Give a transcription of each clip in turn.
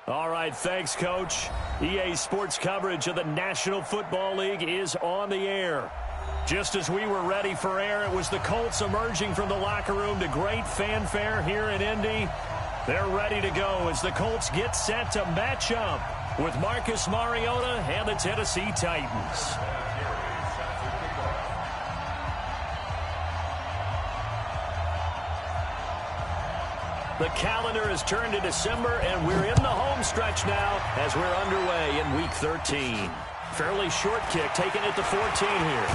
All right, thanks, Coach. EA Sports coverage of the National Football League is on the air. Just as we were ready for air, it was the Colts emerging from the locker room to great fanfare here in Indy. They're ready to go as the Colts get set to match up with Marcus Mariota and the Tennessee Titans. The calendar has turned to December, and we're in the home stretch now as we're underway in Week 13. Fairly short kick, taking it to 14 here.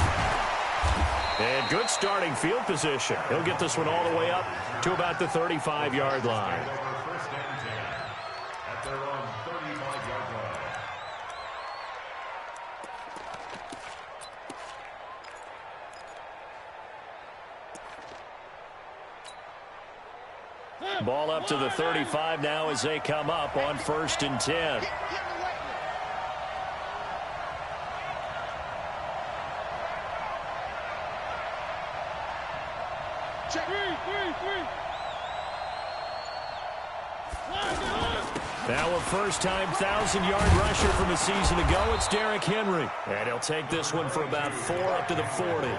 And good starting field position. He'll get this one all the way up to about the 35-yard line. Ball up to the 35 now as they come up on 1st and 10. Now a first-time 1,000-yard rusher from a season ago. It's Derrick Henry. And he'll take this one for about 4 up to the 40.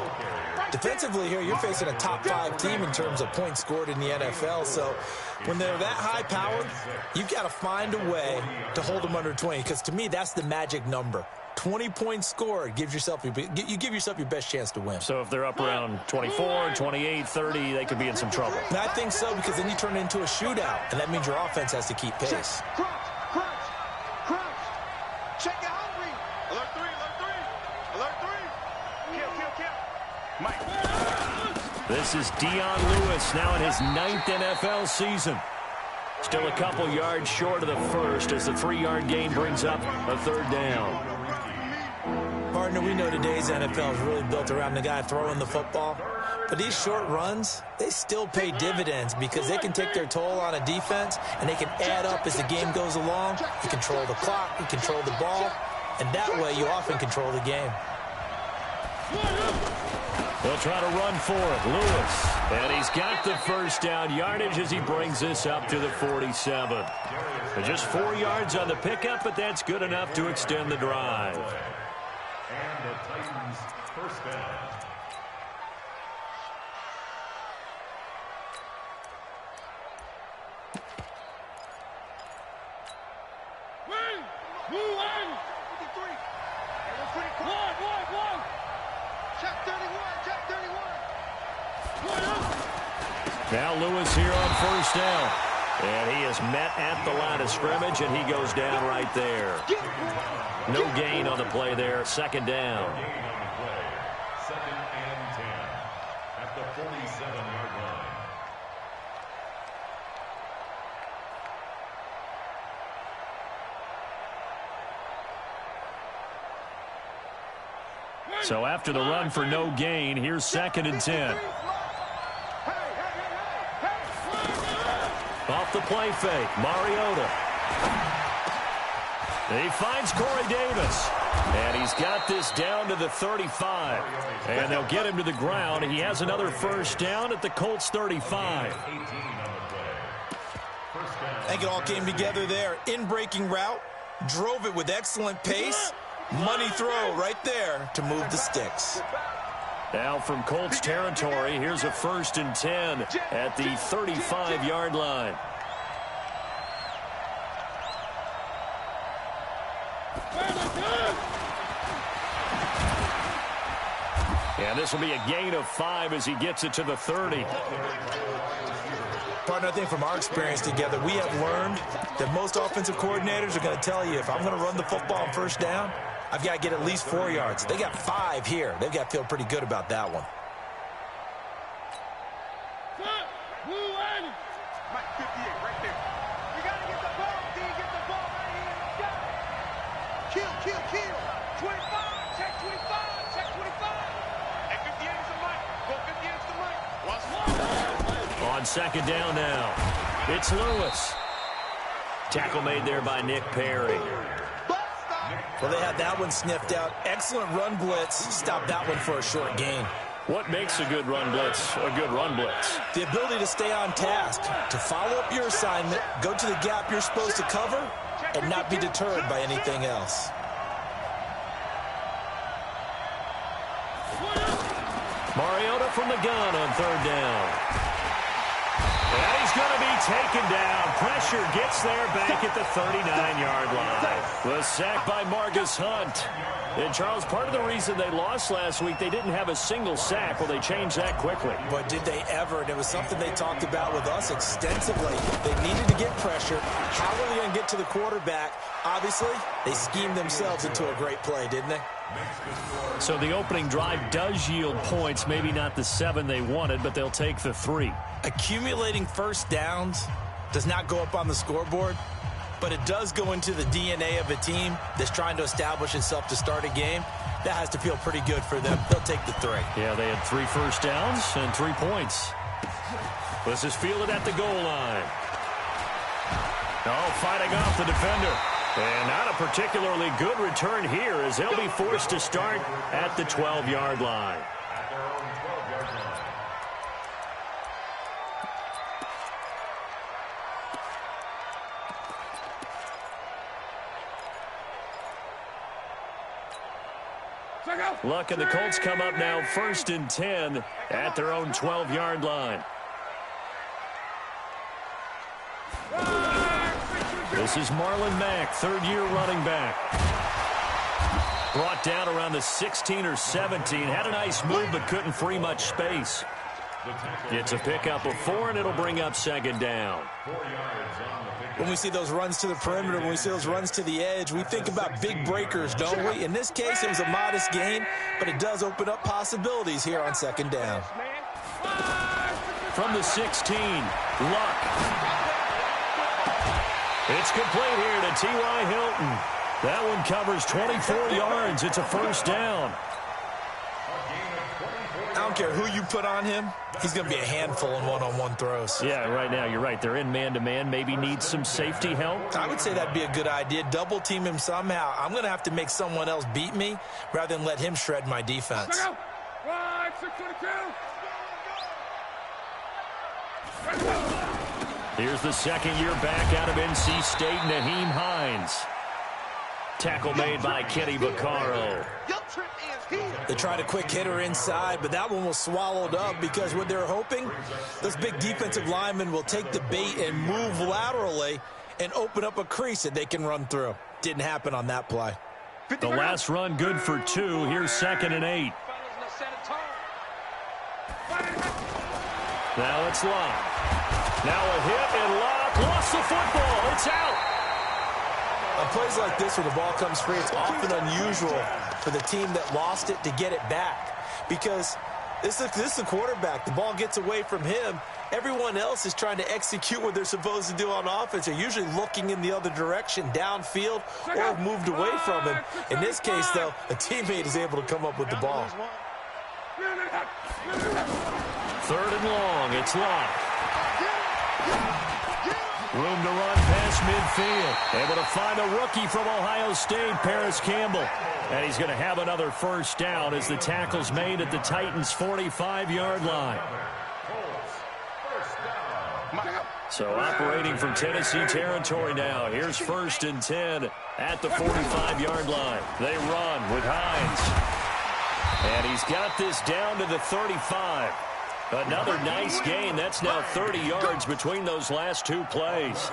Defensively here, you're facing a top-5 team in terms of points scored in the NFL. So when they're that high-powered, you've got to find a way to hold them under 20. Because to me, that's the magic number. 20 points scored, you give yourself your best chance to win. So if they're up around 24, 28, 30, they could be in some trouble. And I think so, because then you turn it into a shootout, and that means your offense has to keep pace. Check. Crunch. Check it hungry. Alert 3. Mike. This is Dion Lewis now in his 9th NFL season. Still a couple yards short of the first as the 3-yard gain brings up a 3rd down. Partner, we know today's NFL is really built around the guy throwing the football. But these short runs, they still pay dividends because they can take their toll on a defense and they can add up as the game goes along. You control the clock, you control the ball, and that way you often control the game. They'll try to run for it. Lewis. And he's got the first down yardage as he brings this up to the 47. Just 4 yards on the pickup, but that's good enough to extend the drive. And the Titans first down. Now Lewis here on first down. And he is met at the line of scrimmage, and he goes down right there. No gain on the play there. 2nd down. 2nd and 10 at the 47-yard line. So after the run for no gain, here's 2nd and 10. Off the play fake, Mariota. He finds Corey Davis. And he's got this down to the 35. And they'll get him to the ground. He has another first down at the Colts 35. I think it all came together there. In-breaking route, drove it with excellent pace. Money throw right there to move the sticks. Now from Colts territory, here's a 1st and 10 at the 35-yard line. And this will be a gain of 5 as he gets it to the 30. Partner, I think from our experience together, we have learned that most offensive coordinators are going to tell you, if I'm going to run the football on first down, I've got to get at least 4 yards. They got 5 here. They've got to feel pretty good about that one. Mike 58 right there. You got to get the ball, D. Get the ball right here. You got it. Kill. 25. Check 25. Check 25. And 58 is the Mike. Go 58 is the Mike. Watch one. On 2nd down now, it's Lewis. Tackle made there by Nick Perry. Well, they had that one sniffed out. Excellent run blitz. Stopped that one for a short gain. What makes a good run blitz a good run blitz? The ability to stay on task, to follow up your assignment, go to the gap you're supposed to cover, and not be deterred by anything else. Mariota from the gun on third down. And he's going to be taken down. Pressure gets there back at the 39-yard line. The sack by Margus Hunt. And, Charles, part of the reason they lost last week, they didn't have a single sack. Well, they changed that quickly. But did they ever? And it was something they talked about with us extensively. They needed to get pressure. How are they going to get to the quarterback? Obviously, they schemed themselves into a great play, didn't they? So the opening drive does yield points, maybe not the 7 they wanted, but they'll take the 3. Accumulating first downs does not go up on the scoreboard, but it does go into the DNA of a team that's trying to establish itself to start a game. That has to feel pretty good for them. They'll take the 3. Yeah, they had 3 first downs and 3 points. This is fielded at the goal line. Oh, fighting off the defender. And not a particularly good return here as they'll be forced to start at the 12-yard line. Luck and the Colts come up now 1st and 10 at their own 12-yard line. This is Marlon Mack, third-year running back. Brought down around the 16 or 17. Had a nice move but couldn't free much space. Gets a pickup of 4, and it'll bring up 2nd down. When we see those runs to the perimeter, when we see those runs to the edge, we think about big breakers, don't we? In this case, it was a modest gain, but it does open up possibilities here on 2nd down. From the 16, Luck. It's complete here to T.Y. Hilton. That one covers 24 yards. It's a 1st down. I don't care who you put on him. He's going to be a handful in one-on-one throws. Yeah, right now, you're right. They're in man-to-man. Maybe need some safety help. I would say that'd be a good idea. Double team him somehow. I'm going to have to make someone else beat me rather than let him shred my defense. Here's the 2nd-year back out of NC State, Naheem Hines. Tackle made by Kenny Vaccaro. They tried a quick hitter inside, but that one was swallowed up because what they're hoping, those big defensive linemen will take the bait and move laterally and open up a crease that they can run through. Didn't happen on that play. The last run good for 2. Here's 2nd and 8. Now it's Locke. Now a hit, and Locke lost the football. It's out. On plays like this, where the ball comes free, it's often unusual for the team that lost it to get it back. Because this is the quarterback. The ball gets away from him. Everyone else is trying to execute what they're supposed to do on offense. They're usually looking in the other direction, downfield, or have moved away from him. In this case, though, a teammate is able to come up with the ball. 3rd and long. It's Locke. Room to run past midfield. Able to find a rookie from Ohio State, Paris Campbell. And he's going to have another 1st down as the tackle's made at the Titans' 45-yard line. So operating from Tennessee territory now. Here's 1st and 10 at the 45-yard line. They run with Hines. And he's got this down to the 35. Another nice gain. That's now 30 yards between those last 2 plays.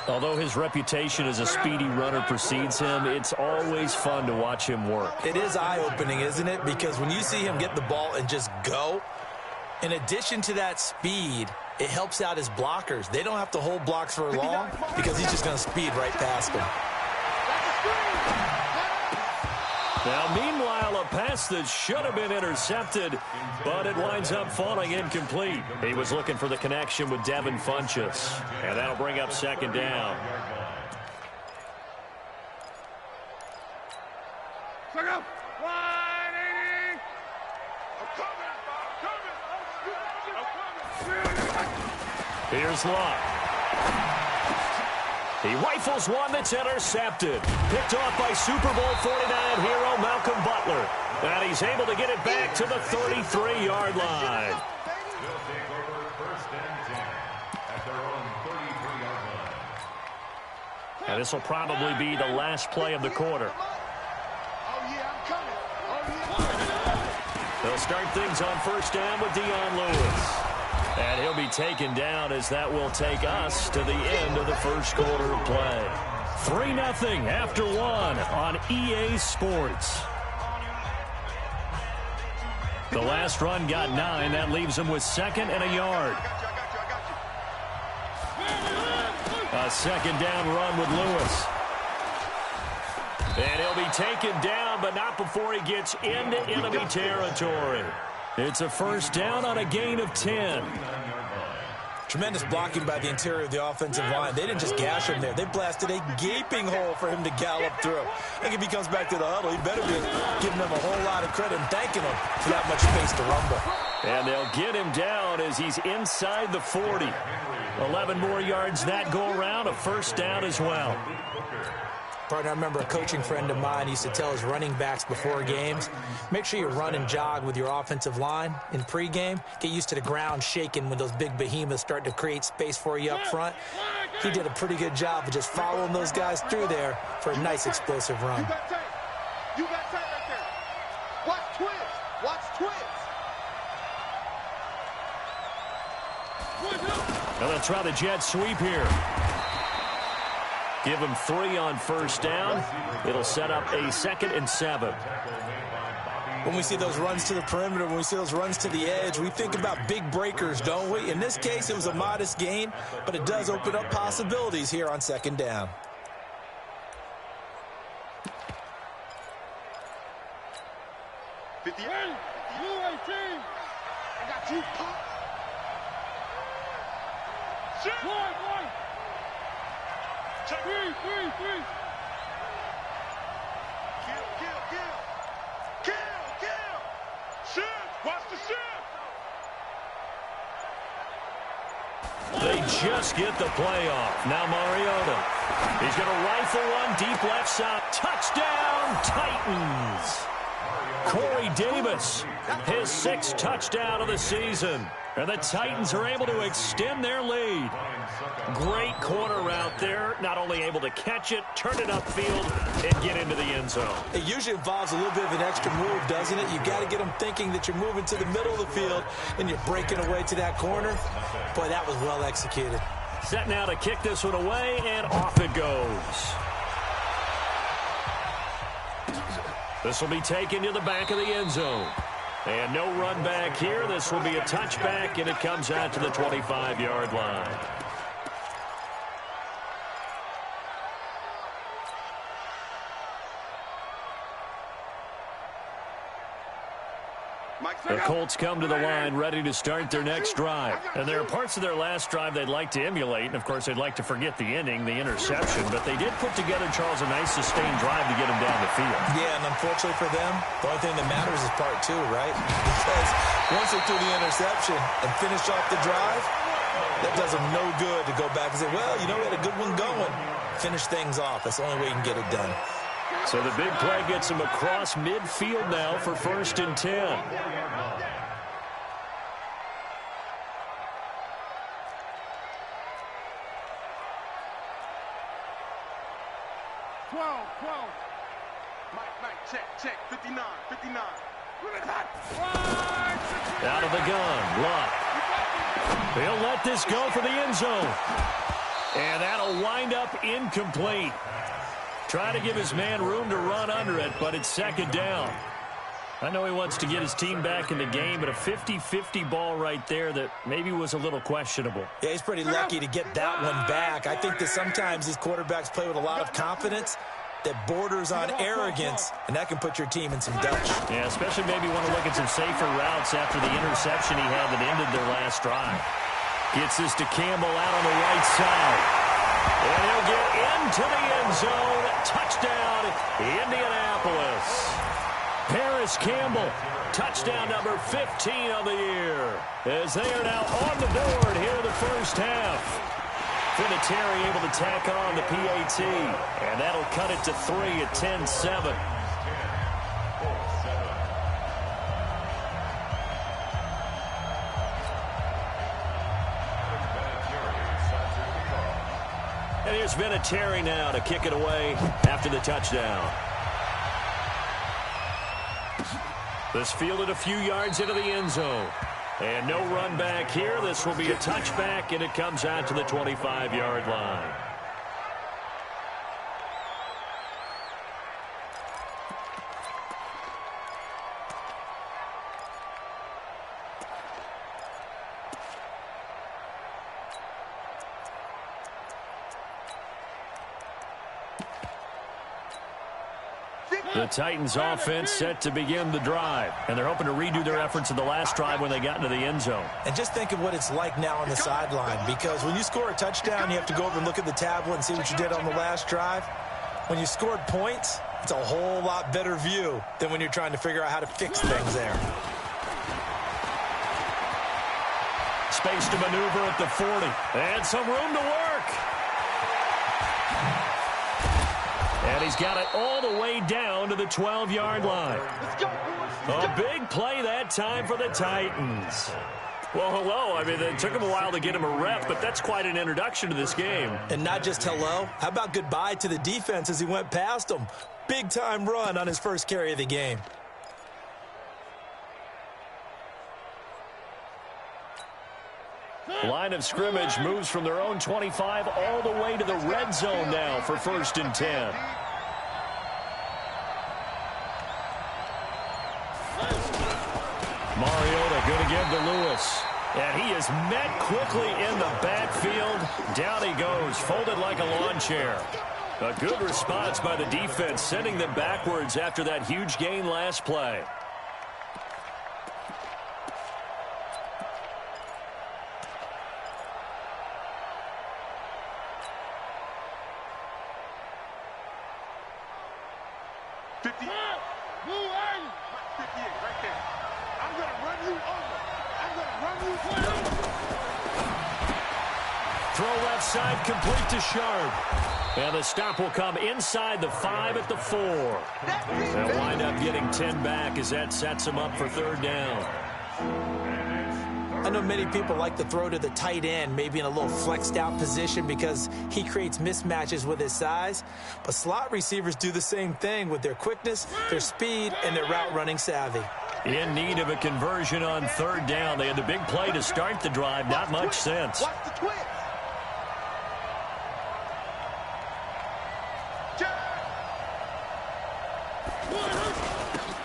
Although his reputation as a speedy runner precedes him, it's always fun to watch him work. It is eye-opening, isn't it? Because when you see him get the ball and just go, in addition to that speed, it helps out his blockers. They don't have to hold blocks for long because he's just going to speed right past them. Now, meanwhile, a pass that should have been intercepted, but it winds up falling incomplete. He was looking for the connection with Devin Funchess, and that'll bring up 2nd down. Here's Locke. He rifles one that's intercepted. Picked off by Super Bowl 49 hero Malcolm Butler. And he's able to get it back to the 33-yard line. They'll take over first and 10 at their own 33-yard line. And this will probably be the last play of the quarter. They'll start things on first down with Dion Lewis. And he'll be taken down as that will take us to the end of the first quarter of play. 3-0 after one on EA Sports. The last run got 9. That leaves him with 2nd and a yard. A second down run with Lewis. And he'll be taken down, but not before he gets into enemy territory. It's a first down on a gain of 10. Tremendous blocking by the interior of the offensive line. They didn't just gash him there. They blasted a gaping hole for him to gallop through. I think if he comes back to the huddle, he better be giving them a whole lot of credit and thanking them for that much space to rumble. And they'll get him down as he's inside the 40. 11 more yards that go around, a first down as well. Partner, I remember a coaching friend of mine used to tell his running backs before games, make sure you run and jog with your offensive line in pregame. Get used to the ground shaking when those big behemoths start to create space for you up front. He did a pretty good job of just following those guys through there for a nice explosive run. You got tape. You got tape right there. Watch twins. Watch twins. Now they'll try the jet sweep here. Give him 3 on first down. It'll set up a 2nd and 7. When we see those runs to the perimeter, when we see those runs to the edge, we think about big breakers, don't we? In this case, it was a modest gain, but it does open up possibilities here on 2nd down. I got you, Pop. Shit. Three. Kill. Shit. Watch the shit. They just get the play off. Now Mariota. He's going to rifle one deep left side. Touchdown, Titans. Corey Davis, his 6th touchdown of the season. And the Titans are able to extend their lead. Great corner route there. Not only able to catch it, turn it upfield, and get into the end zone. It usually involves a little bit of an extra move, doesn't it? You got to get them thinking that you're moving to the middle of the field and you're breaking away to that corner. Boy, that was well executed. Set now to kick this one away, and off it goes. This will be taken to the back of the end zone. And no run back here. This will be a touchback, and it comes out to the 25-yard line. The Colts come to the line ready to start their next drive. And there are parts of their last drive they'd like to emulate. And, of course, they'd like to forget the inning, the interception. But they did put together, Charles, a nice sustained drive to get them down the field. Yeah, and unfortunately for them, the only thing that matters is part 2, right? Because once they threw the interception and finished off the drive, that does them no good to go back and say, well, you know, we had a good one going. Finish things off. That's the only way you can get it done. So the big play gets him across midfield now for 1st and 10. Mike, check, 59. Out of the gun, Luck. He'll let this go for the end zone. And that'll wind up incomplete. Trying to give his man room to run under it, but it's 2nd down. I know he wants to get his team back in the game, but a 50-50 ball right there that maybe was a little questionable. Yeah, he's pretty lucky to get that one back. I think that sometimes these quarterbacks play with a lot of confidence that borders on arrogance, and that can put your team in some dutch. Yeah, especially maybe want to look at some safer routes after the interception he had that ended their last drive. Gets this to Campbell out on the right side. And he'll get into the end zone. Touchdown, Indianapolis. Paris Campbell, touchdown number 15 of the year, as they are now on the board here in the first half. Vinatieri able to tack on the PAT, and that'll cut it to 3 at 10-7. And here's Vinatieri now to kick it away after the touchdown. This fielded a few yards into the end zone. And no run back here. This will be a touchback, and it comes out to the 25-yard line. The Titans offense set to begin the drive, and they're hoping to redo their efforts in the last drive when they got into the end zone. And just think of what it's like now on the sideline, because when you score a touchdown, you have to go over and look at the tablet and see what you did on the last drive. When you scored points, it's a whole lot better view than when you're trying to figure out how to fix things there. Space to maneuver at the 40, and some room to work. And he's got it all the way down to the 12-yard line. A big play that time for the Titans. Well, hello. I mean, it took him a while to get him a rep, but that's quite an introduction to this game. And not just hello. How about goodbye to the defense as he went past him? Big-time run on his first carry of the game. Line of scrimmage moves from their own 25 all the way to the red zone now for 1st and 10. Mariota going to give to Lewis. And he is met quickly in the backfield. Down he goes, folded like a lawn chair. A good response by the defense, sending them backwards after that huge gain last play. Side complete to Sharp. And the stop will come inside the 5 at the 4. They'll wind up getting 10 back as that sets them up for 3rd down. I know many people like to throw to the tight end, maybe in a little flexed out position because he creates mismatches with his size. But slot receivers do the same thing with their quickness, their speed, and their route running savvy. In need of a conversion on 3rd down. They had the big play to start the drive. Not much sense. Watch the twist.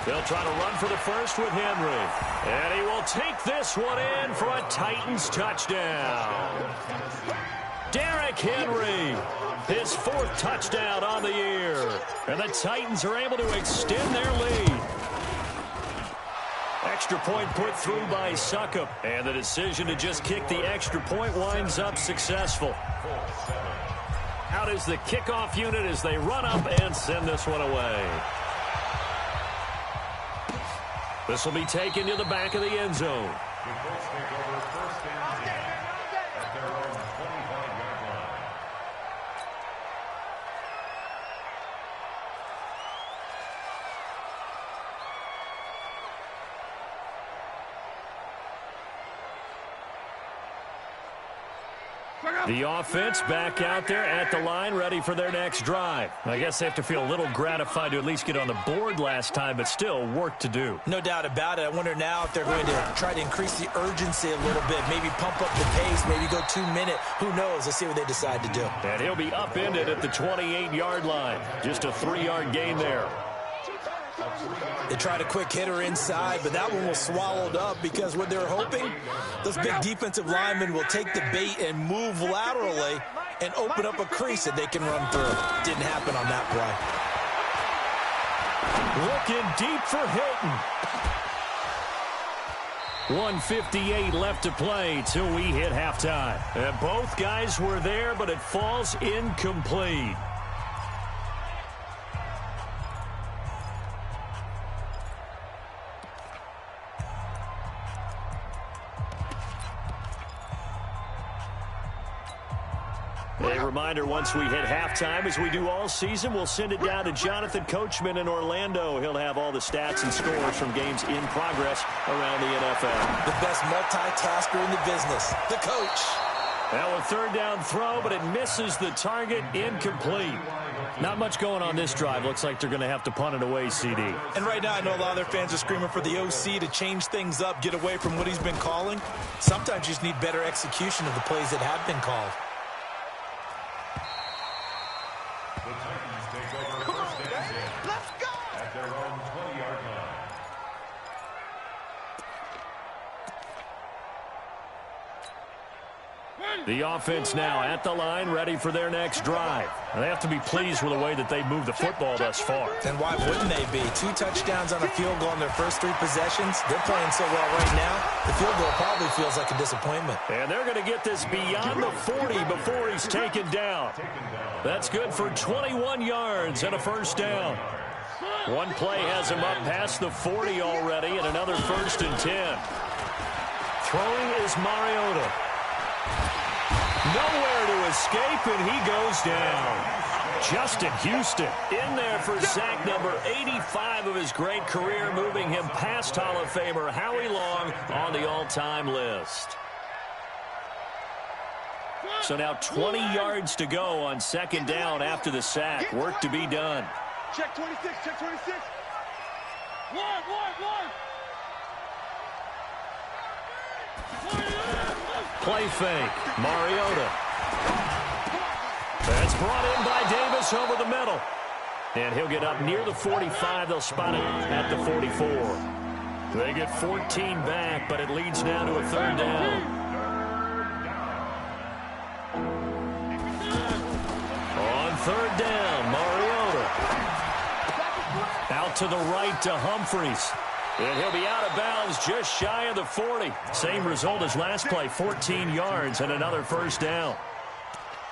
They'll try to run for the first with Henry. And he will take this one in for a Titans touchdown. Derrick Henry, his 4th touchdown on the year. And the Titans are able to extend their lead. Extra point put through by Succop. And the decision to just kick the extra point winds up successful. Out is the kickoff unit as they run up and send this one away. This will be taken to the back of the end zone. The Colts take over 1st and 10 at their own 25-yard line. The offense back out there at the line, ready for their next drive. I guess they have to feel a little gratified to at least get on the board last time, but still work to do. No doubt about it. I wonder now if they're going to try to increase the urgency a little bit, maybe pump up the pace, maybe go 2-minute. Who knows? Let's see what they decide to do. And he'll be upended at the 28-yard line. Just a 3-yard gain there. They tried a quick hitter inside, but that one was swallowed up because what they're hoping, those big defensive linemen will take the bait and move laterally and open up a crease that they can run through. Didn't happen on that play. Looking deep for Hilton. 1:58 left to play till we hit halftime. And both guys were there, but it falls incomplete. reminder, once we hit halftime, as we do all season, we'll send it down to Jonathan Coachman in Orlando. He'll have all the stats and scores from games in progress around the NFL. The best multitasker in the business, the coach. Now a third down throw, but it misses the target, incomplete. Not much going on this drive. Looks like they're going to have to punt it away, CD. And right now, I know a lot of their fans are screaming for the OC to change things up, get away from what he's been calling. Sometimes you just need better execution of the plays that have been called. The Titans take over first and 10. Let's go! At their own 20-yard line. The offense now at the line, ready for their next drive. And they have to be pleased with the way that they've moved the football thus far. And why wouldn't they be? 2 touchdowns on a field goal in their first 3 possessions. They're playing so well right now, the field goal probably feels like a disappointment. And they're going to get this beyond the 40 before he's taken down. That's good for 21 yards and a first down. One play has him up past the 40 already, and another first and 10. Throwing is Mariota. Nowhere to escape, and he goes down. Justin Houston in there for sack number 85 of his great career, moving him past Hall of Famer Howie Long on the all-time list. So now 20 yards to go on second down after the sack. Work to be done. Check 26, check 26. One. Play fake. Mariota. That's brought in by Davis over the middle. And he'll get up near the 45. They'll spot it at the 44. They get 14 back, but it leads now to a third down. On third down, Mariota. Out to the right to Humphreys. And he'll be out of bounds just shy of the 40. Same result as last play, 14 yards and another first down.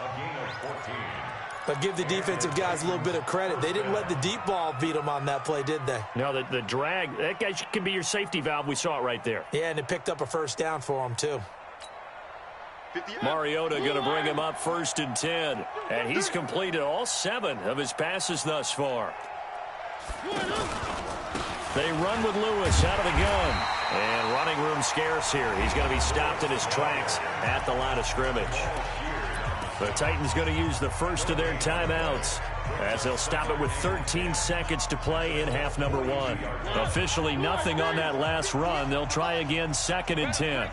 A gain of 14. But give the defensive guys a little bit of credit. They didn't let the deep ball beat them on that play, did they? No, the drag, that guy can be your safety valve. We saw it right there. Yeah, and it picked up a first down for them, too. Mariota going to bring him up first and 10. And he's completed all 7 of his passes thus far. They run with Lewis out of the gun. And running room scarce here. He's going to be stopped in his tracks at the line of scrimmage. The Titans going to use the first of their timeouts as they'll stop it with 13 seconds to play in half number 1. Officially nothing on that last run. They'll try again second and 10.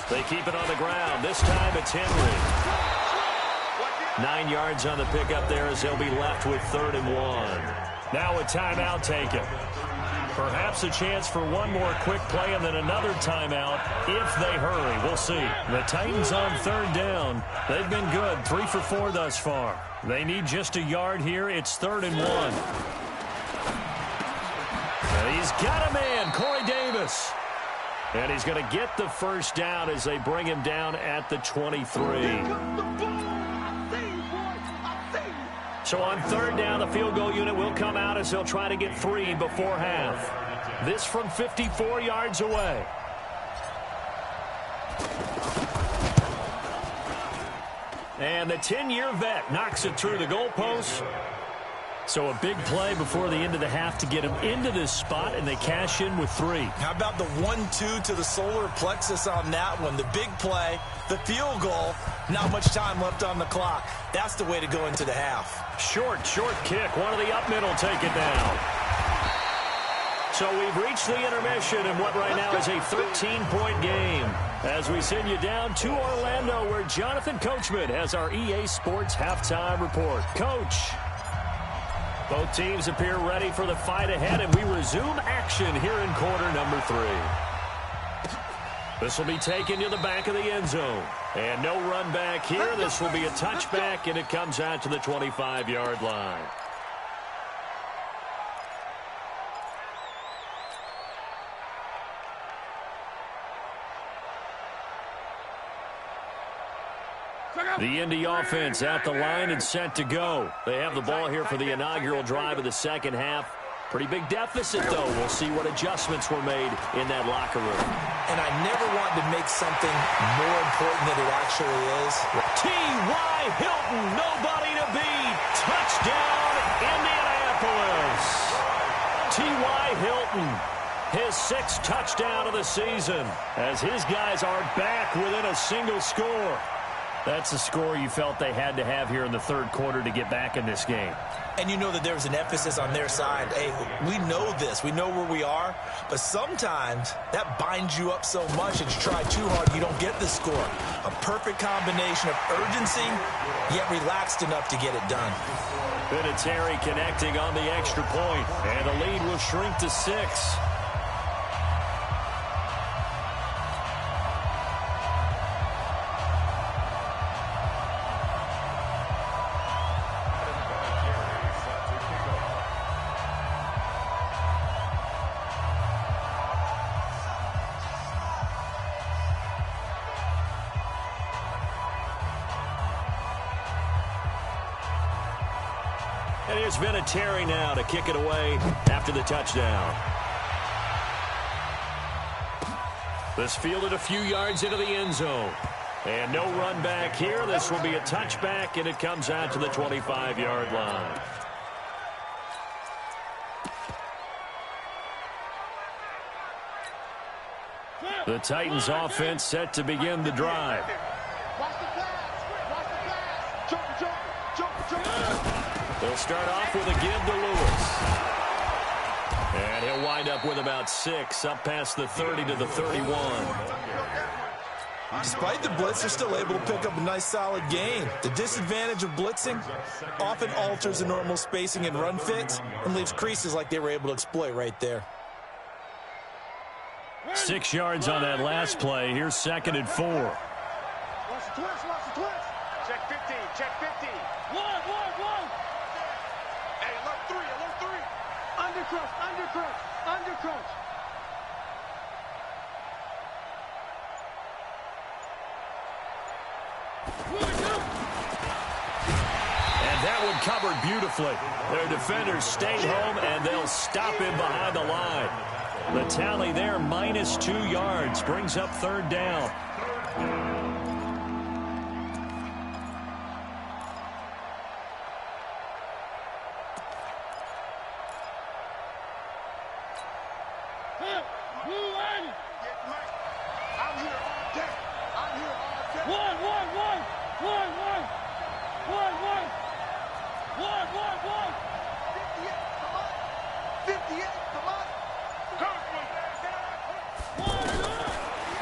They keep it on the ground. This time it's Henry. 9 yards on the pickup there as they'll be left with 3rd and 1. Now a timeout taken. Perhaps a chance for one more quick play and then another timeout if they hurry. We'll see. The Titans on 3rd down. They've been good. 3 for 4 thus far. They need just a yard here. It's 3rd and 1. And he's got a man, Corey Davis. And he's going to get the first down as they bring him down at the 23. So on 3rd down, the field goal unit will come out as they'll try to get 3 before half. This from 54 yards away. And the 10-year vet knocks it through the goalpost. So a big play before the end of the half to get him into this spot, and they cash in with 3. How about the 1-2 to the solar plexus on that one? The big play, the field goal, not much time left on the clock. That's the way to go into the half. Short kick. One of the up middle take it down. So we've reached the intermission in what right now is a 13-point game. As we send you down to Orlando, where Jonathan Coachman has our EA Sports halftime report. Coach. Both teams appear ready for the fight ahead, and we resume action here in quarter number 3. This will be taken to the back of the end zone. And no run back here. This will be a touchback, and it comes out to the 25-yard line. The Indy offense at the line and set to go. They have the ball here for the inaugural drive of the second half. Pretty big deficit, though. We'll see what adjustments were made in that locker room. And I never want to make something more important than it actually is. T.Y. Hilton, nobody to beat. Touchdown, Indianapolis. T.Y. Hilton, his 6th touchdown of the season, as his guys are back within a single score. That's a score you felt they had to have here in the 3rd quarter to get back in this game. And you know that there's an emphasis on their side. Hey, we know this. We know where we are. But sometimes that binds you up so much that you try too hard, you don't get the score. A perfect combination of urgency, yet relaxed enough to get it done. Vinatieri connecting on the extra point, and the lead will shrink to 6. And here's Vinatieri now to kick it away after the touchdown. This fielded a few yards into the end zone. And no run back here. This will be a touchback, and it comes out to the 25-yard line. The Titans offense set to begin the drive. They'll start off with a give to Lewis. And he'll wind up with about 6, up past the 30 to the 31. Despite the blitz, they're still able to pick up a nice, solid gain. The disadvantage of blitzing often alters the normal spacing and run fits and leaves creases like they were able to exploit right there. 6 yards on that last play. Here's 2nd and 4. Watch the twist, watch the twist. Check 15, check 15. One. Hey, alert 3. Undercrunch. And that one covered beautifully. Their defenders stayed home, and they'll stop him behind the line. The tally there, minus 2 yards, brings up 3rd down.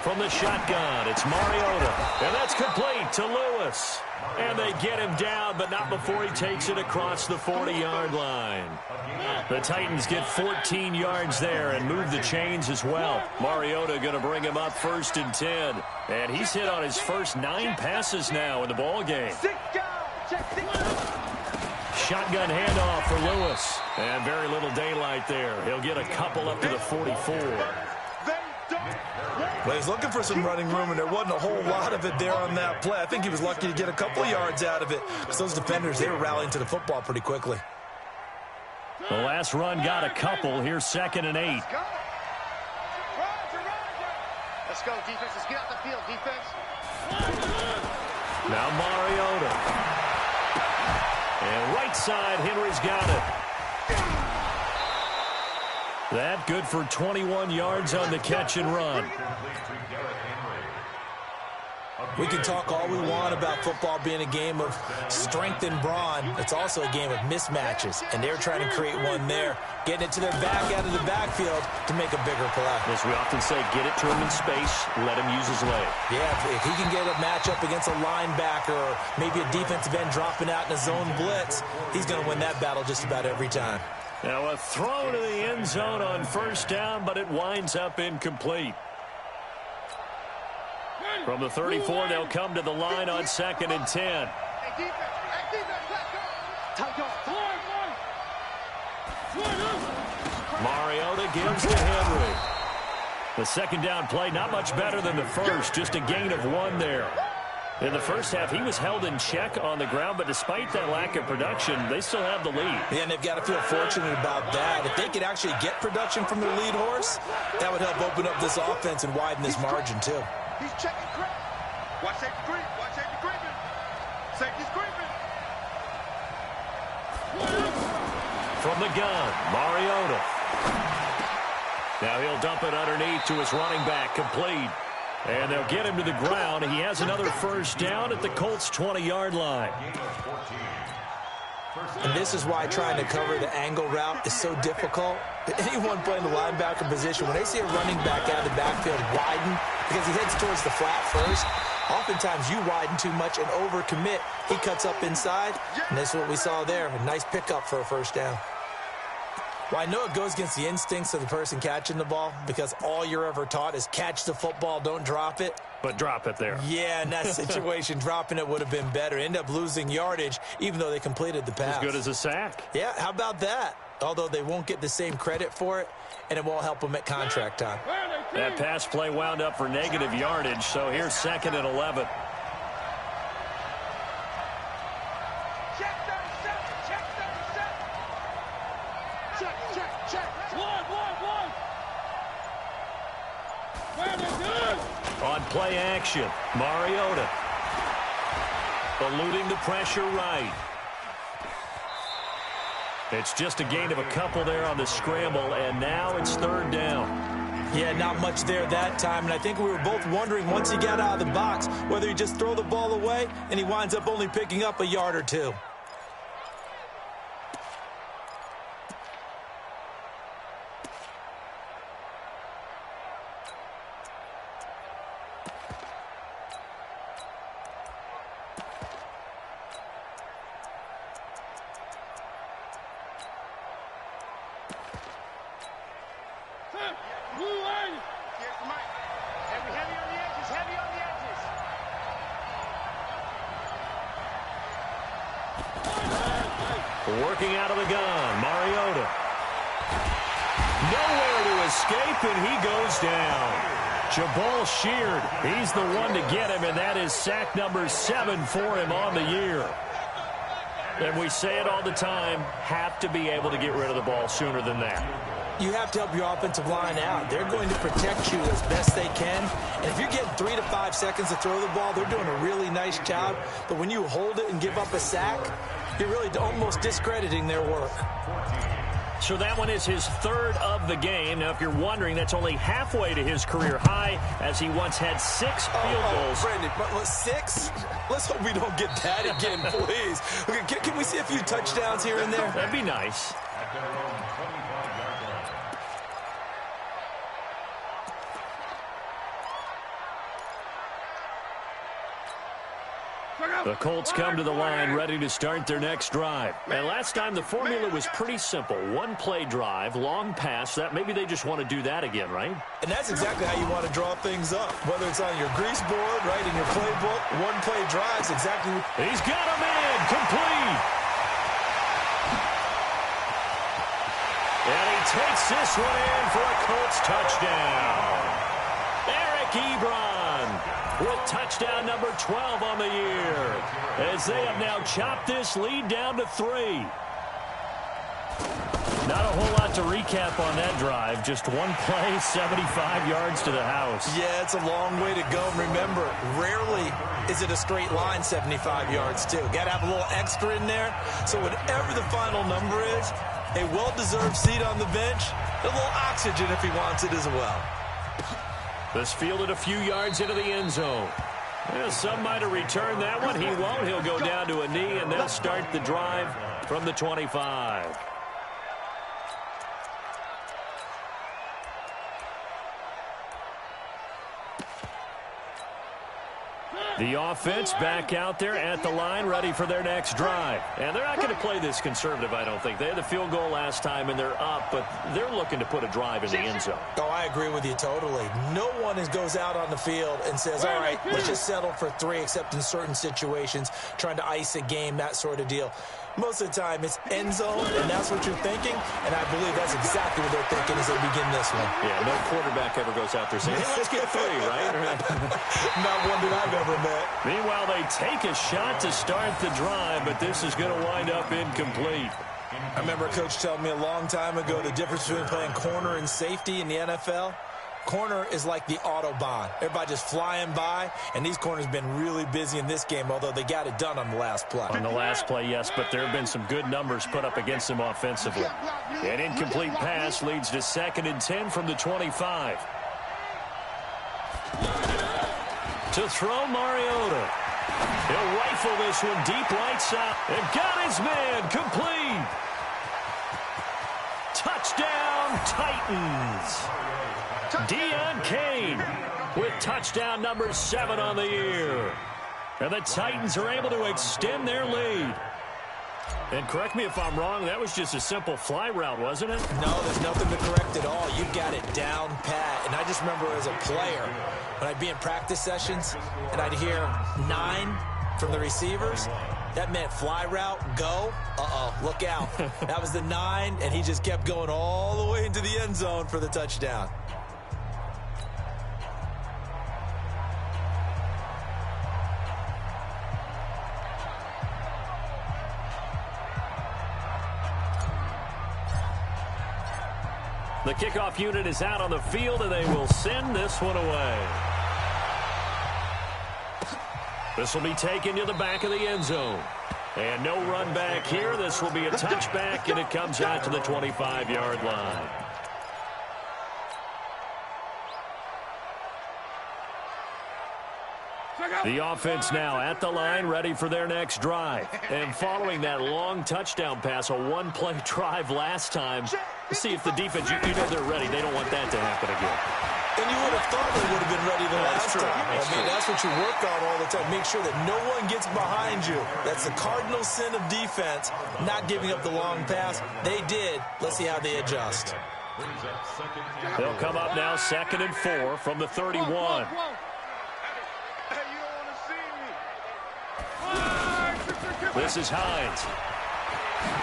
From the shotgun, it's Mariota, and that's complete to Lewis. And they get him down, but not before he takes it across the 40-yard line. The Titans get 14 yards there and move the chains as well. Mariota going to bring him up 1st and 10. And he's hit on his first 9 passes now in the ball game. Shotgun handoff for Lewis. And very little daylight there. He'll get a couple up to the 44. Well, he's looking for some running room, and there wasn't a whole lot of it there on that play. I think he was lucky to get a couple of yards out of it because those defenders, they were rallying to the football pretty quickly. The last run got a couple. Here's 2nd and 8. Let's go, defense. Let's get out the field, defense. Now Mariota. And right side, Henry's got it. That good for 21 yards on the catch and run. We can talk all we want about football being a game of strength and brawn. It's also a game of mismatches, and they're trying to create one there, getting it to their back out of the backfield to make a bigger play. As we often say, get it to him in space, let him use his leg. Yeah, if he can get a matchup against a linebacker or maybe a defensive end dropping out in a zone blitz, he's going to win that battle just about every time. Now a throw to the end zone on 1st down, but it winds up incomplete. From the 34, they'll come to the line on 2nd and 10. Mariota gives to Henry. The 2nd down play, not much better than the first, just a gain of 1 there. In the first half, he was held in check on the ground, but despite that lack of production, they still have the lead. Yeah, and they've got to feel fortunate about that. If they could actually get production from their lead horse, that would help open up this offense and widen this margin, too. He's checking crap. Watch safety creep. Watch safety creeping. Safety's creeping. From the gun, Mariota. Now he'll dump it underneath to his running back, complete. And they'll get him to the ground. He has another first down at the Colts' 20-yard line. And this is why trying to cover the angle route is so difficult. Anyone playing the linebacker position, when they see a running back out of the backfield widen, because he heads towards the flat first, oftentimes you widen too much and overcommit. He cuts up inside, and that's what we saw there. A nice pickup for a first down. Well, I know it goes against the instincts of the person catching the ball because all you're ever taught is catch the football, don't drop it. But drop it there. Yeah, in that situation, dropping it would have been better. End up losing yardage, even though they completed the pass. As good as a sack. Yeah, how about that? Although they won't get the same credit for it, and it won't help them at contract time. That pass play wound up for negative yardage, so here's 2nd and 11. On play action, Mariota eluding the pressure right. It's just a gain of a couple there on the scramble, and now it's 3rd down. Yeah, not much there that time, and I think we were both wondering once he got out of the box whether he just throw the ball away, and he winds up only picking up a yard or two. Working out of the gun, Mariota. Nowhere to escape, and he goes down. Jabal Sheard, he's the one to get him, and that is sack number 7 for him on the year. And we say it all the time, have to be able to get rid of the ball sooner than that. You have to help your offensive line out. They're going to protect you as best they can. And if you're getting 3 to 5 seconds to throw the ball, they're doing a really nice job. But when you hold it and give up a sack, you're really almost discrediting their work. So that one is his 3rd of the game. Now, if you're wondering, that's only halfway to his career high, as he once had 6 field goals. Brandon, but 6? Let's hope we don't get that again, please. Okay, can we see a few touchdowns here and there? That'd be nice. The Colts come to the line ready to start their next drive. And last time the formula was pretty simple. 1-play drive, long pass. That maybe they just want to do that again, right? And that's exactly how you want to draw things up. Whether it's on your grease board, right, in your playbook, 1-play drives exactly. He's got him in, complete. And he takes this one in for a Colts touchdown. Eric Ebron with touchdown number 12 on the year, as they have now chopped this lead down to 3. Not a whole lot to recap on that drive. Just 1 play, 75 yards to the house. Yeah, it's a long way to go. Remember, rarely is it a straight line 75 yards, too. Got to have a little extra in there. So whatever the final number is, a well-deserved seat on the bench, a little oxygen if he wants it as well. This fielded a few yards into the end zone. Yeah, some might have returned that one. He won't. He'll go down to a knee, and they'll start the drive from the 25. The offense back out there at the line, ready for their next drive. And they're not going to play this conservative, I don't think. They had the field goal last time, and they're up, but they're looking to put a drive in the end zone. Oh, I agree with you totally. No one goes out on the field and says, all right, let's just settle for 3, except in certain situations, trying to ice a game, that sort of deal. Most of the time, it's end zone, and that's what you're thinking, and I believe that's exactly what they're thinking as they begin this one. Yeah, no quarterback ever goes out there saying, hey, let's get 3, right? Not one that I've ever met. Meanwhile, they take a shot to start the drive, but this is going to wind up incomplete. I remember a coach telling me a long time ago the difference between playing corner and safety in the NFL. Corner is like the Autobahn. Everybody just flying by, and these corners have been really busy in this game, although they got it done on the last play. On the last play, yes, but there have been some good numbers put up against them offensively. An incomplete pass leads to 2nd and 10 from the 25. To throw, Mariota. He'll rifle this one deep right side. And got his man complete. Touchdown, Titans. Deion Kane with touchdown number 7 on the year. And the Titans are able to extend their lead. And correct me if I'm wrong, that was just a simple fly route, wasn't it? No, there's nothing to correct at all. You've got it down pat. And I just remember as a player, when I'd be in practice sessions and I'd hear 9 from the receivers, that meant fly route, go. Look out. That was the 9, and he just kept going all the way into the end zone for the touchdown. The kickoff unit is out on the field, and they will send this one away. This will be taken to the back of the end zone. And no run back here. This will be a touchback, and it comes out to the 25-yard line. The offense now at the line, ready for their next drive. And following that long touchdown pass, a one-play drive last time, see if the defense, you know they're ready. They don't want that to happen again. And you would have thought they would have been ready the last time. That's what you work on all the time. Make sure that no one gets behind you. That's the cardinal sin of defense, not giving up the long pass. They did. Let's see how they adjust. They'll come up now 2nd and 4 from the 31. This is Hines.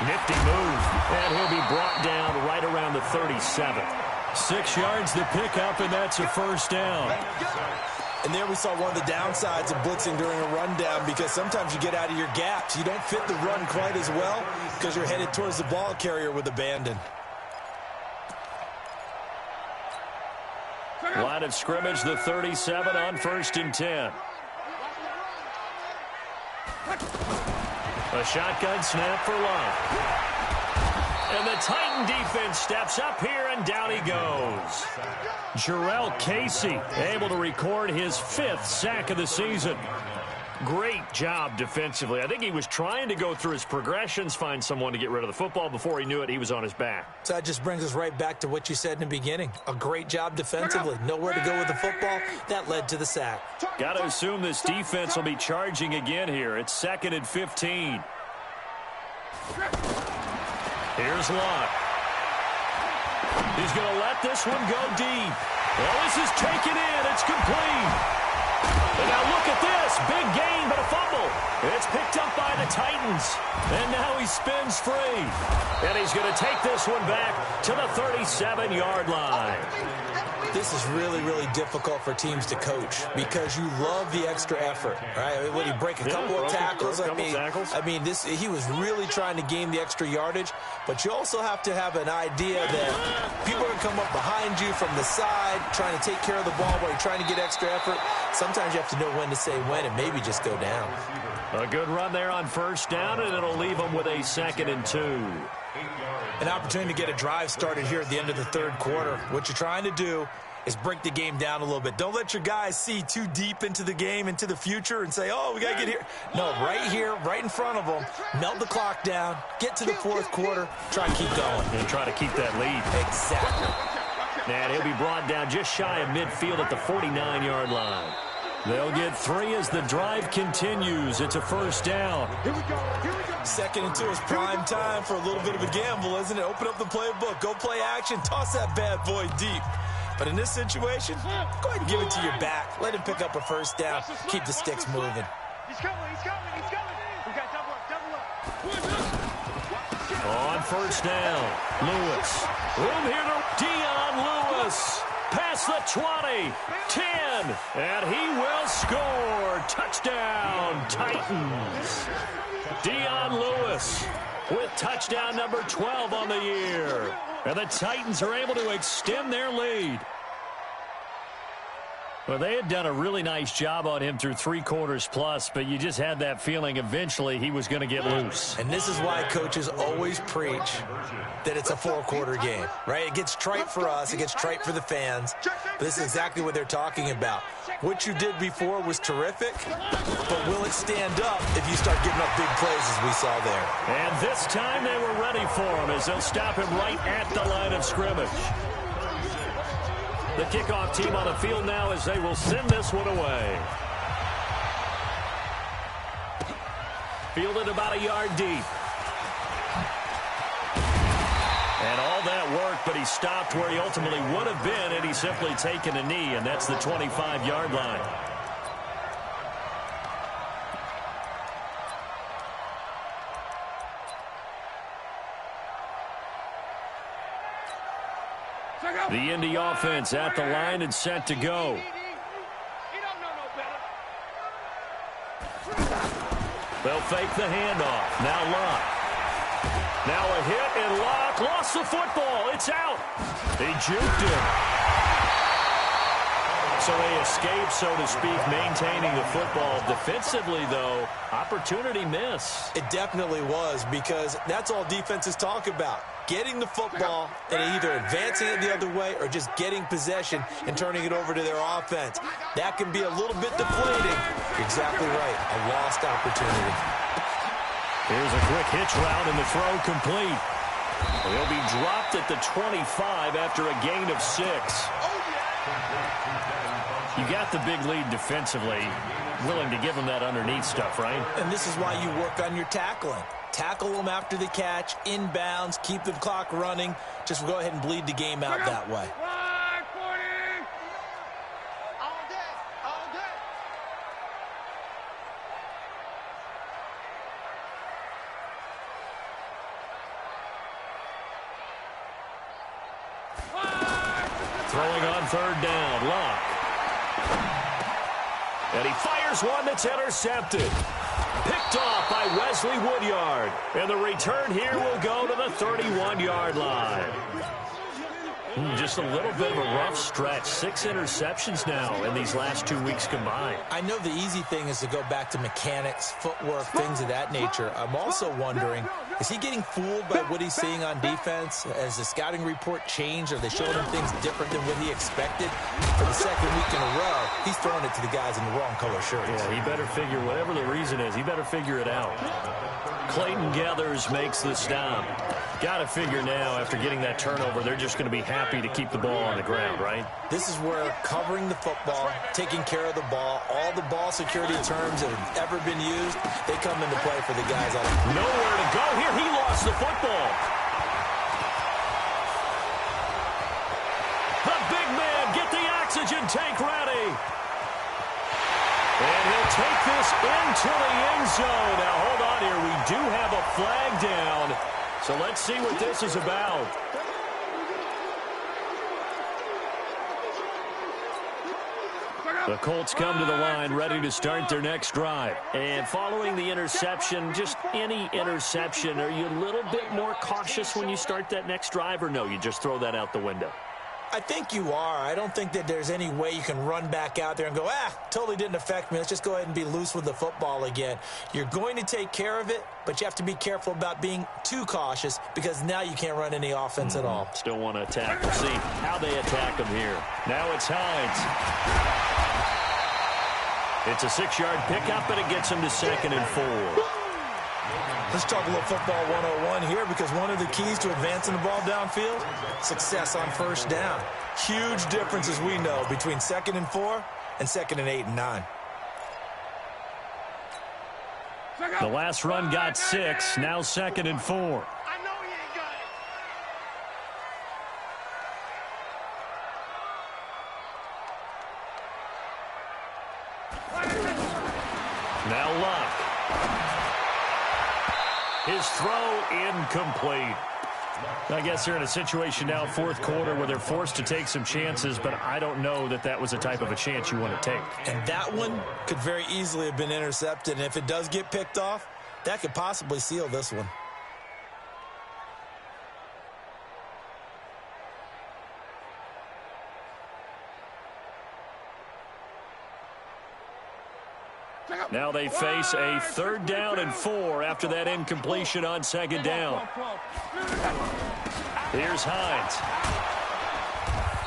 Nifty move. And he'll be brought down right around the 37. 6 yards to pick up, and that's a first down. And there we saw one of the downsides of blitzing during a rundown, because sometimes you get out of your gaps. You don't fit the run quite as well because you're headed towards the ball carrier with abandon. Line of scrimmage, the 37 on 1st and 10. A shotgun snap for Love. And the Titan defense steps up here, and down he goes. Jarrell Casey able to record his 5th sack of the season. Great job defensively. I think he was trying to go through his progressions, find someone to get rid of the football. Before he knew it, he was on his back. So that just brings us right back to what you said in the beginning. A great job defensively. Nowhere to go with the football. That led to the sack. Got to assume this defense will be charging again here. It's 2nd and 15. Here's Locke. He's going to let this one go deep. Well, this is taken in. It's complete. And now look at this. Big gain, but a fumble. It's picked up by the Titans. And now he spins free. And he's going to take this one back to the 37-yard line. This is really, really difficult for teams to coach because you love the extra effort, right? When you break a couple of tackles, I mean, he was really trying to gain the extra yardage, but you also have to have an idea that people are going to come up behind you from the side, trying to take care of the ball while you're trying to get extra effort. Sometimes you have to know when to say when and maybe just go down. A good run there on 1st down, and it'll leave them with a 2nd and 2. An opportunity to get a drive started here at the end of the 3rd quarter. What you're trying to do is break the game down a little bit. Don't let your guys see too deep into the game, into the future, and say, oh, we got to get here. No, right here, right in front of them, melt the clock down, get to the 4th quarter, try and keep going. And try to keep that lead. Exactly. And he'll be brought down just shy of midfield at the 49-yard line. They'll get 3 as the drive continues. It's a 1st down. 2nd and 2 is prime time for a little bit of a gamble, isn't it? Open up the playbook, go play action, toss that bad boy deep. But in this situation, go ahead and give it to your back. Let him pick up a 1st down. Keep the sticks moving. He's coming, he's coming, he's coming. We got double up, double up. On first down, Lewis. Room here to Dion Lewis. Past the 20, 10, and he will score. Touchdown, Titans. Dion Lewis with touchdown number 12 on the year. And the Titans are able to extend their lead. Well, they had done a really nice job on him through 3 quarters plus, but you just had that feeling eventually he was going to get loose. And this is why coaches always preach that it's a 4-quarter game, right? It gets trite for us. It gets trite for the fans. But this is exactly what they're talking about. What you did before was terrific, but will it stand up if you start giving up big plays as we saw there? And this time they were ready for him as they'll stop him right at the line of scrimmage. The kickoff team on the field now as they will send this one away. Fielded about a yard deep. And all that work, but he stopped where he ultimately would have been had he simply taken a knee, and that's the 25-yard line. The Indy offense at the line and set to go. They'll fake the handoff. Now Locke. Now a hit, and Locke lost the football. It's out. He juked him. So they escape, so to speak, maintaining the football. Defensively, though, opportunity miss. It definitely was, because that's all defenses talk about. Getting the football and either advancing it the other way or just getting possession and turning it over to their offense. That can be a little bit deflating. Exactly right. A lost opportunity. Here's a quick hitch route and the throw complete. He'll be dropped at the 25 after a gain of 6. You got the big lead defensively. Willing to give him that underneath stuff, right? And this is why you work on your tackling. Tackle them after the catch, inbounds, keep the clock running. Just go ahead and bleed the game out that way. Throwing on third down, Locke. And he fires one that's intercepted. Picked off by Wesley Woodyard. And the return here will go to the 31-yard line. Just a little bit of a rough stretch. 6 interceptions now in these last 2 weeks combined. I know the easy thing is to go back to mechanics, footwork, things of that nature. I'm also wondering, is he getting fooled by what he's seeing on defense? Has the scouting report changed? Are they showing him things different than what he expected? For the second week in a row, he's throwing it to the guys in the wrong color shirts. Yeah, he better figure, whatever the reason is, he better figure it out. Clayton Gathers makes the stop. Got to figure now, after getting that turnover, they're just going to be happy to keep the ball on the ground, right? This is where covering the football, taking care of the ball, all the ball security terms that have ever been used, they come into play for the guys on. Nowhere to go here. He lost the football. The big man, get the oxygen tank ready. And he'll take this into the end zone. Now, hold on here. We do have a flag down. So let's see what this is about. The Colts come to the line ready to start their next drive. And following the interception, just any interception, are you a little bit more cautious when you start that next drive, or no, you just throw that out the window? I think you are. I don't think that there's any way you can run back out there and go, totally didn't affect me. Let's just go ahead and be loose with the football again. You're going to take care of it, but you have to be careful about being too cautious because now you can't run any offense at all. Still want to attack. We'll see how they attack them here. Now it's Hines. It's a 6-yard pickup, and it gets him to 2nd and 4. Let's talk a little football 101 here, because one of the keys to advancing the ball downfield, success on first down. Huge difference, as we know, between 2nd and 4 and 2nd and 8 and 9. The last run got 6, now 2nd and 4. Now His throw incomplete. I guess they're in a situation now, fourth quarter, where they're forced to take some chances, but I don't know that that was the type of a chance you want to take. And that one could very easily have been intercepted, and if it does get picked off, that could possibly seal this one. Now they face a 3rd down and 4 after that incompletion on 2nd down. Here's Hines.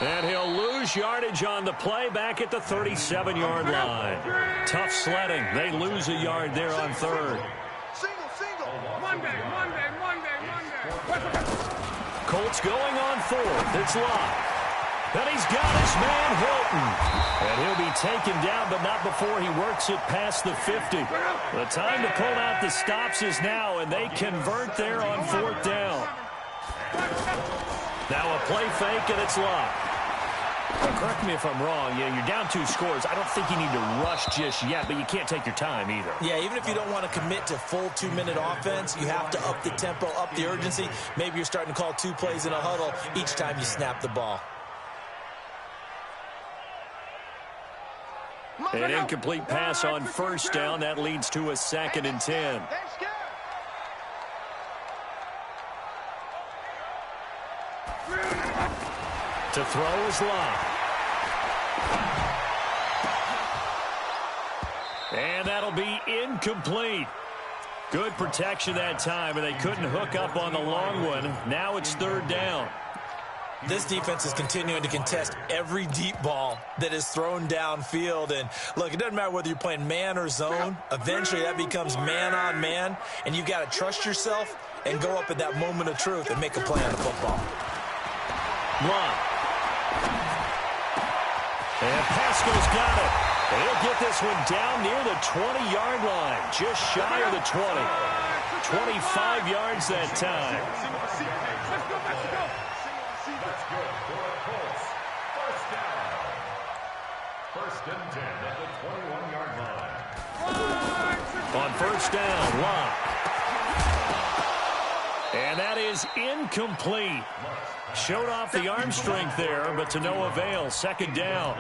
And he'll lose yardage on the play back at the 37-yard line. Tough sledding. They lose a yard there on 3rd. Monday. Colts going on 4th. It's Locke. And he's got his man Hilton. And he'll be taken down, but not before he works it past the 50. The time to pull out the stops is now, and they convert there on 4th down. Now a play fake, and it's Locke. Well, correct me if I'm wrong. Yeah, you're down 2 scores. I don't think you need to rush just yet, but you can't take your time either. Yeah, even if you don't want to commit to full 2-minute offense, you have to up the tempo, up the urgency. Maybe you're starting to call 2 plays in a huddle each time you snap the ball. An incomplete pass on 1st down. That leads to a 2nd and 10. To throw is Locke. And that'll be incomplete. Good protection that time, and they couldn't hook up on the long one. Now it's 3rd down. This defense is continuing to contest every deep ball that is thrown downfield. And, look, it doesn't matter whether you're playing man or zone. Eventually, that becomes man-on-man, and you've got to trust yourself and go up at that moment of truth and make a play on the football. Locke. And Pascal's got it. And he'll get this one down near the 20-yard line, just shy of the 20. 25 yards that time. On 1st down, Locke. And that is incomplete. Showed off the arm strength there, but to no avail. 2nd down.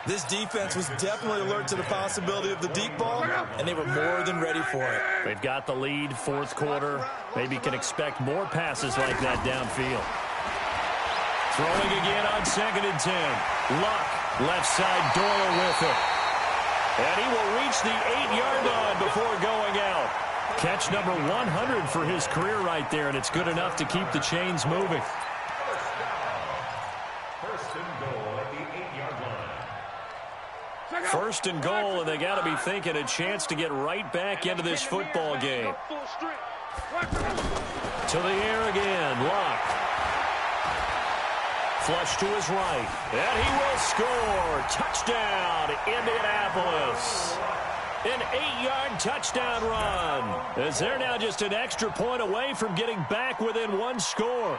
This defense was definitely alert to the possibility of the deep ball, and they were more than ready for it. They've got the lead, 4th quarter. Maybe can expect more passes like that downfield. Throwing again on 2nd and 10. Locke, left side, Doyle with it. And he will reach the 8-yard line before going out. Catch number 100 for his career right there, and it's good enough to keep the chains moving. First and goal, and they got to be thinking a chance to get right back into this football game. To the air again, Locke. Flush to his right, and he will score. Touchdown, Indianapolis. An 8-yard touchdown run, as they're now just an extra point away from getting back within 1 score.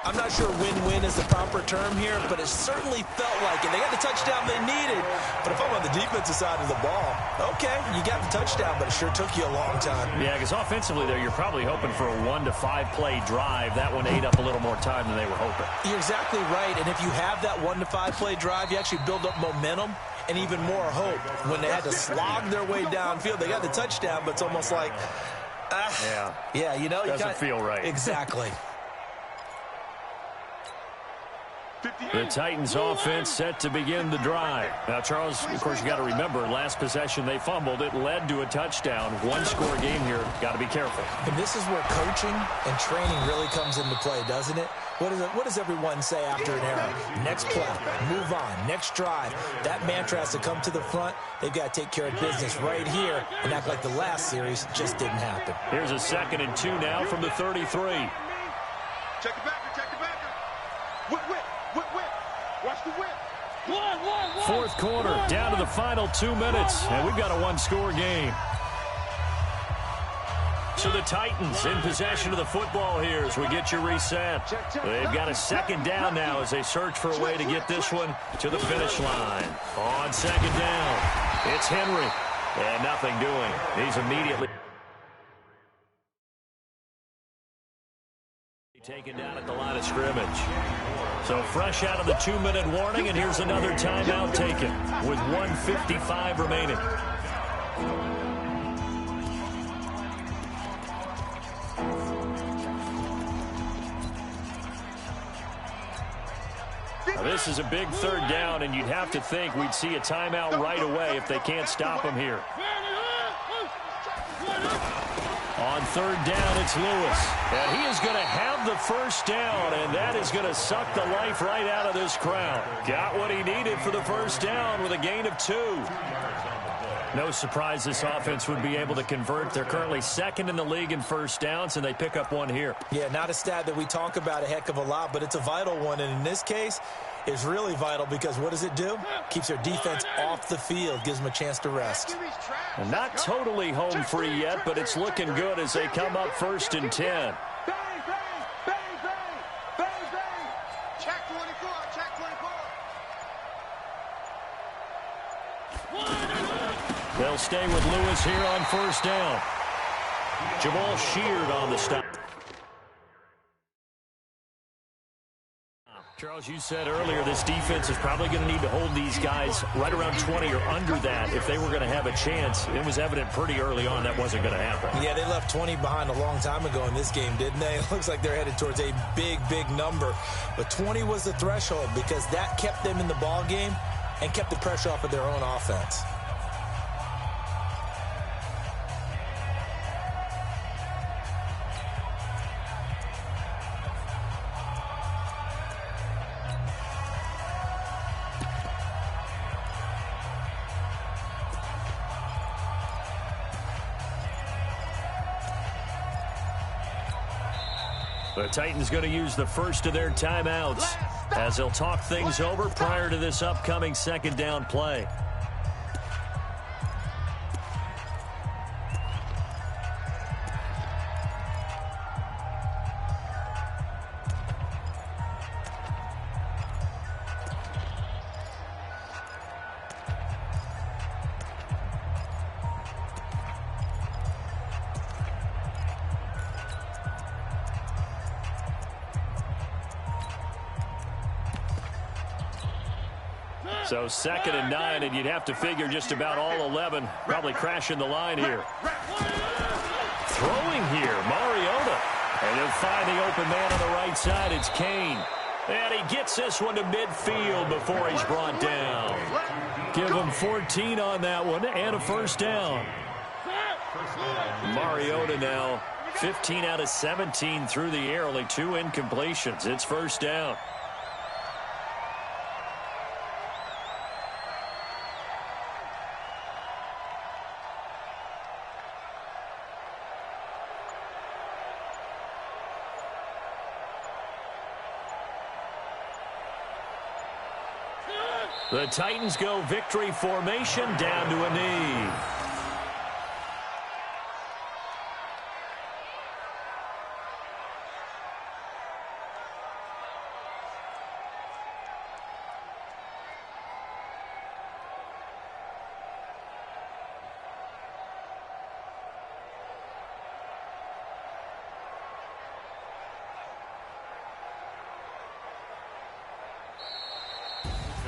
I'm not sure win-win is the proper term here, but it certainly felt like it. They got the touchdown they needed, but if I'm on the defensive side of the ball, okay, you got the touchdown, but it sure took you a long time. Yeah, because offensively there, you're probably hoping for a 1 to 5 play drive. That one ate up a little more time than they were hoping. You're exactly right, and if you have that 1 to 5 play drive, you actually build up momentum and even more hope. When they had to slog their way downfield, they got the touchdown, but it's almost like, yeah, you know, doesn't feel right. Exactly. The Titans offense set to begin the drive. Now, Charles, of course, you got to remember, last possession they fumbled. It led to a touchdown. 1-score game here. Got to be careful. And this is where coaching and training really comes into play, doesn't it? What does everyone say after an error? Next play, move on, next drive. That mantra has to come to the front. They've got to take care of business right here and act like the last series just didn't happen. Here's a 2nd and 2 now from the 33. Check it back, check it back. Whip. Watch the whip. Fourth quarter, down to the final 2 minutes, and we've got a 1-score game. So the Titans in possession of the football here as we get you reset. They've got a 2nd down now as they search for a way to get this one to the finish line. On 2nd down, it's Henry, and nothing doing. He's immediately Taken down at the line of scrimmage. So fresh out of the 2-minute warning, and here's another timeout taken with 1:55 remaining. Now, this is a big third down, and you'd have to think we'd see a timeout right away if they can't stop him here. On third down, it's Lewis. And he is going to have the first down, and that is going to suck the life right out of this crowd. Got what he needed for the first down with a gain of 2. No surprise this offense would be able to convert. They're currently second in the league in first downs, and they pick up one here. Yeah, not a stat that we talk about a heck of a lot, but it's a vital one. And in this case, it's really vital because what does it do? Keeps their defense off the field, gives them a chance to rest. And not totally home free yet, but it's looking good as they come up 1st and 10. Bang, bang, bang, bang, bang, bang. Check 24, check 24. They'll stay with Lewis here on first down. Jamal Sheard on the stop. Charles, you said earlier this defense is probably going to need to hold these guys right around 20 or under that if they were going to have a chance. It was evident pretty early on that wasn't going to happen. Yeah, they left 20 behind a long time ago in this game, didn't they? It looks like they're headed towards a big, big number. But 20 was the threshold because that kept them in the ball game and kept the pressure off of their own offense. The Titans going to use the first of their timeouts as they'll talk things over prior to this upcoming second down play. So 2nd and 9, and you'd have to figure just about all 11 probably crashing the line here. Throwing here, Mariota. And he'll find the open man on the right side. It's Kane. And he gets this one to midfield before he's brought down. Give him 14 on that one and a first down. Mariota now 15 out of 17 through the air, only 2 incompletions. It's first down. The Titans go victory formation down to a knee.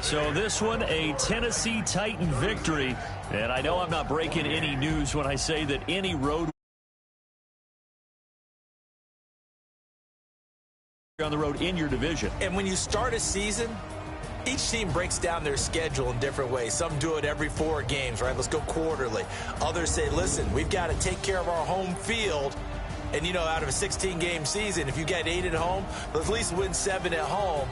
So this one, a Tennessee Titan victory. And I know I'm not breaking any news when I say that any road on the road in your division. And when you start a season, each team breaks down their schedule in different ways. Some do it every 4 games, right? Let's go quarterly. Others say, listen, we've got to take care of our home field. And, you know, out of a 16-game season, if you get 8 at home, let's at least win 7 at home.